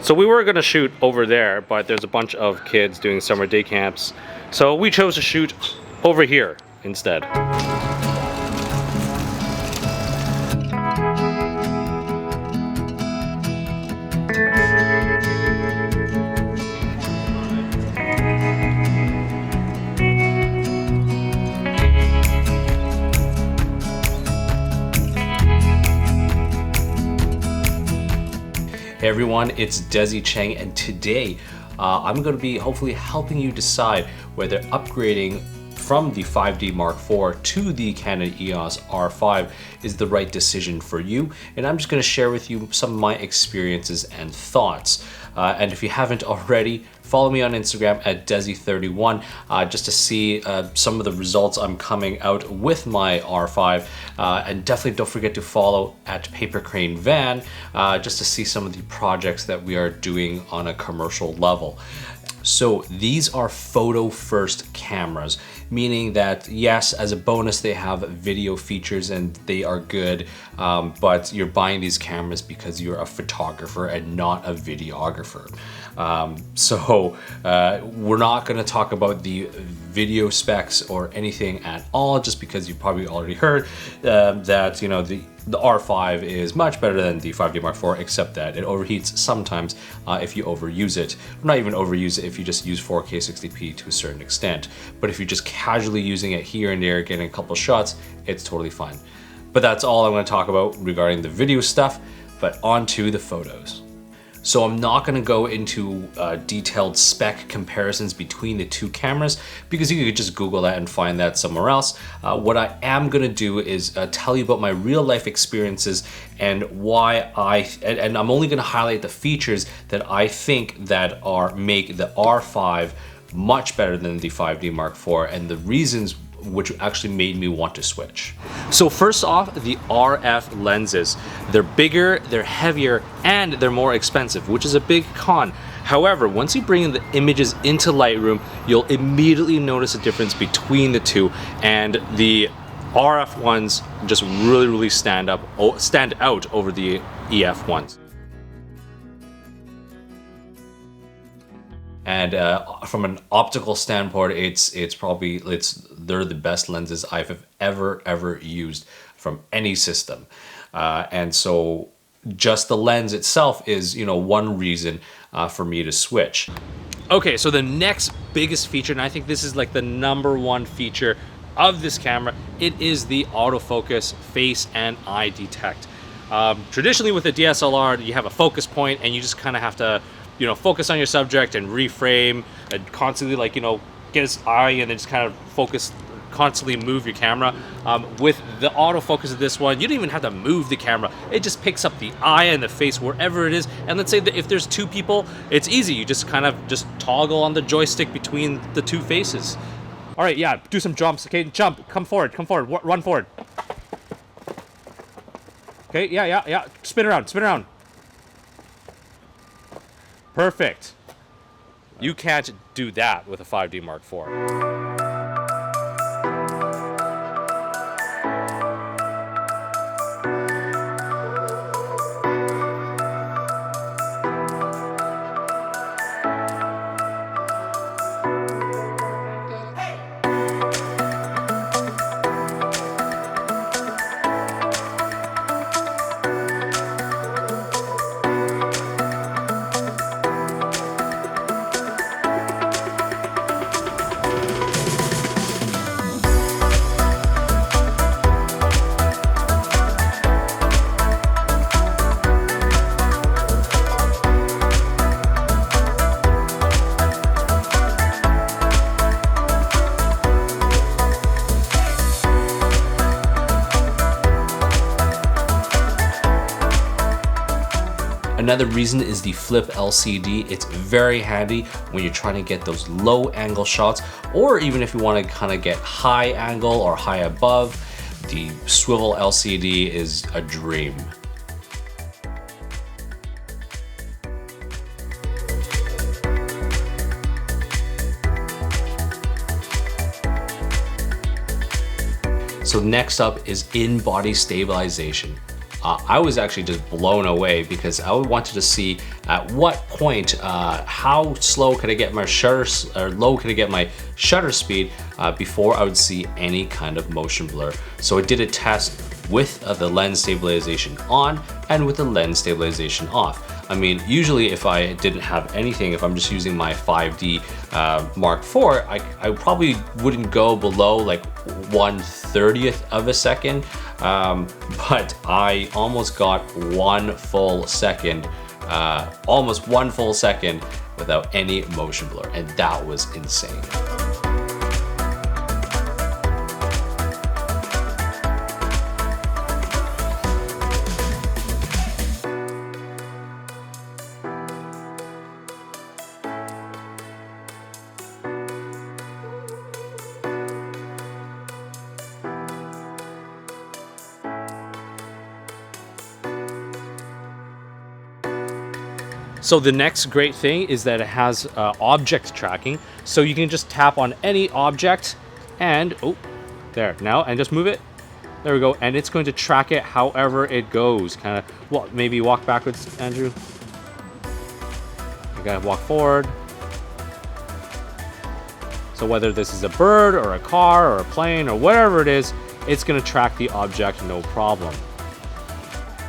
So we were gonna shoot over there, but there's a bunch of kids doing summer day camps. So we chose to shoot over here instead. Hey everyone, it's Desy Cheng, and today I'm going to be hopefully helping you decide whether upgrading from the 5D Mark IV to the Canon EOS R5 is the right decision for you. And I'm just going to share with you some of my experiences and thoughts. And if you haven't already, follow me on Instagram at Desy31 just to see some of the results I'm coming out with my R5. And definitely don't forget to follow at Paper Crane Van just to see some of the projects that we are doing on a commercial level. So these are photo first cameras, meaning that yes, as a bonus, they have video features and they are good, but you're buying these cameras because you're a photographer and not a videographer. So we're not going to talk about the video specs or anything at all, just because you've probably already heard that, you know, the R5 is much better than the 5D Mark IV, except that it overheats sometimes if you overuse it. Not even overuse it if you just use 4K 60p to a certain extent. But if you're just casually using it here and there, getting a couple shots, it's totally fine. But that's all I'm going to talk about regarding the video stuff, but on to the photos. So I'm not going to go into detailed spec comparisons between the two cameras because you could just Google that and find that somewhere else. What I am going to do is tell you about my real life experiences and why and I'm only going to highlight the features that I think that make the R5 much better than the 5D Mark IV and the reasons which actually made me want to switch. So first off, the RF lenses. They're bigger, they're heavier, and they're more expensive, which is a big con. However, once you bring the images into Lightroom, you'll immediately notice a difference between the two, and the RF ones just really stand out over the EF ones. And from an optical standpoint, they're the best lenses I've ever used from any system. And so just the lens itself is, you know, one reason for me to switch. Okay, so the next biggest feature, and I think this is like the #1 feature of this camera, it is the autofocus face and eye detect. Traditionally with a DSLR, you have a focus point and you just kind of have to, you know, focus on your subject and reframe and constantly, like, you know, get his eye and then just kind of focus, constantly move your camera. With the autofocus of this one, you don't even have to move the camera. It just picks up the eye and the face wherever it is. And let's say that if there's two people, it's easy. You just kind of just toggle on the joystick between the two faces. All right, yeah, do some jumps. Okay, jump, come forward, run forward. Okay, yeah, spin around. Perfect. You can't do that with a 5D Mark IV. Another reason is the flip LCD. It's very handy when you're trying to get those low angle shots, or even if you want to kind of get high angle or high above, the swivel LCD is a dream. So next up is in-body stabilization. I was actually just blown away because I wanted to see at what point, how slow could I get my shutter, or low could I get my shutter speed before I would see any kind of motion blur. So I did a test with the lens stabilization on and with the lens stabilization off. I mean, usually if I didn't have anything, if I'm just using my 5D Mark IV, I probably wouldn't go below like 1/30th of a second, but I almost got 1 full second, almost 1 full second without any motion blur, and that was insane. So the next great thing is that it has object tracking. So you can just tap on any object and, oh, there, now, and just move it. There we go. And it's going to track it however it goes. Kind of, well, maybe walk backwards, Andrew. You gotta walk forward. So whether this is a bird or a car or a plane or whatever it is, it's gonna track the object no problem.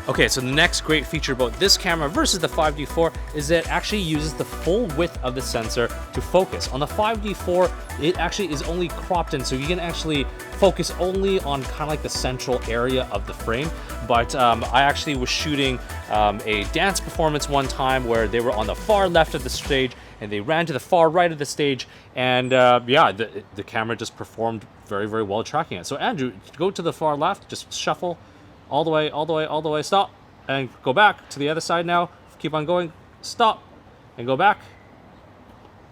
Okay, so the next great feature about this camera versus the 5D4 is that it actually uses the full width of the sensor to focus. On the 5D4, it actually is only cropped in, so you can actually focus only on kind of like the central area of the frame. But I actually was shooting a dance performance one time where they were on the far left of the stage and they ran to the far right of the stage, and yeah, the camera just performed very, very well tracking it. So Andrew, go to the far left, just shuffle. All the way, all the way, all the way, stop, and go back to the other side now. Keep on going, stop, and go back.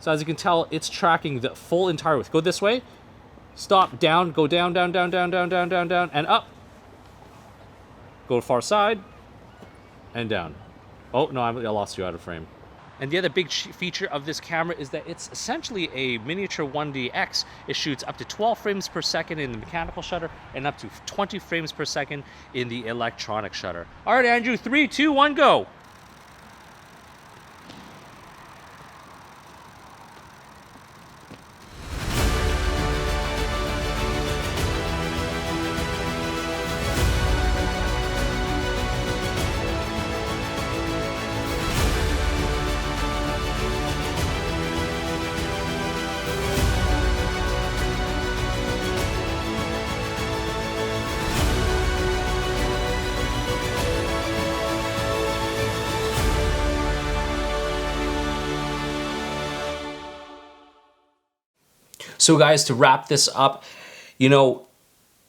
So as you can tell, it's tracking the full entire width. Go this way, stop, down, go down, down, down, down, down, down, down, down, and up. Go to far side, and down. Oh, no, I lost you out of frame. And the other big feature of this camera is that it's essentially a miniature 1DX. It shoots up to 12 frames per second in the mechanical shutter and up to 20 frames per second in the electronic shutter. All right, Andrew, 3, 2, 1, go. So guys, to wrap this up, you know,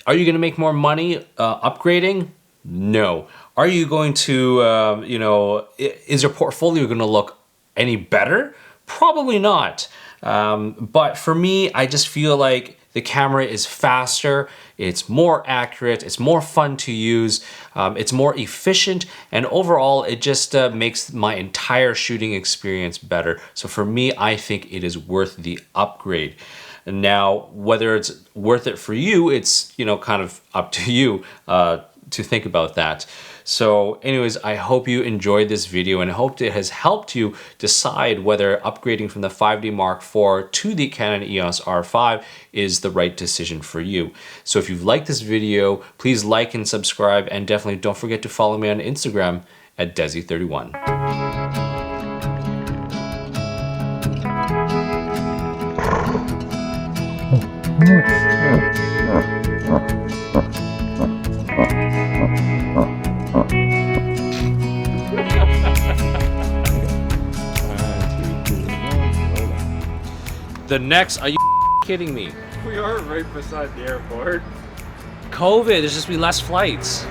are you going to make more money upgrading? No. Are you going to, you know, is your portfolio going to look any better? Probably not. But for me, I just feel like the camera is faster, it's more accurate, it's more fun to use, it's more efficient, and overall it just makes my entire shooting experience better. So for me, I think it is worth the upgrade. Now, whether it's worth it for you, it's, you know, kind of up to you to think about that. So anyways, I hope you enjoyed this video and I hope it has helped you decide whether upgrading from the 5D Mark IV to the Canon EOS R5 is the right decision for you. So if you've liked this video, please like and subscribe, and definitely don't forget to follow me on Instagram at Desy31. The next, are you kidding me? We are right beside the airport. COVID, there's just been less flights.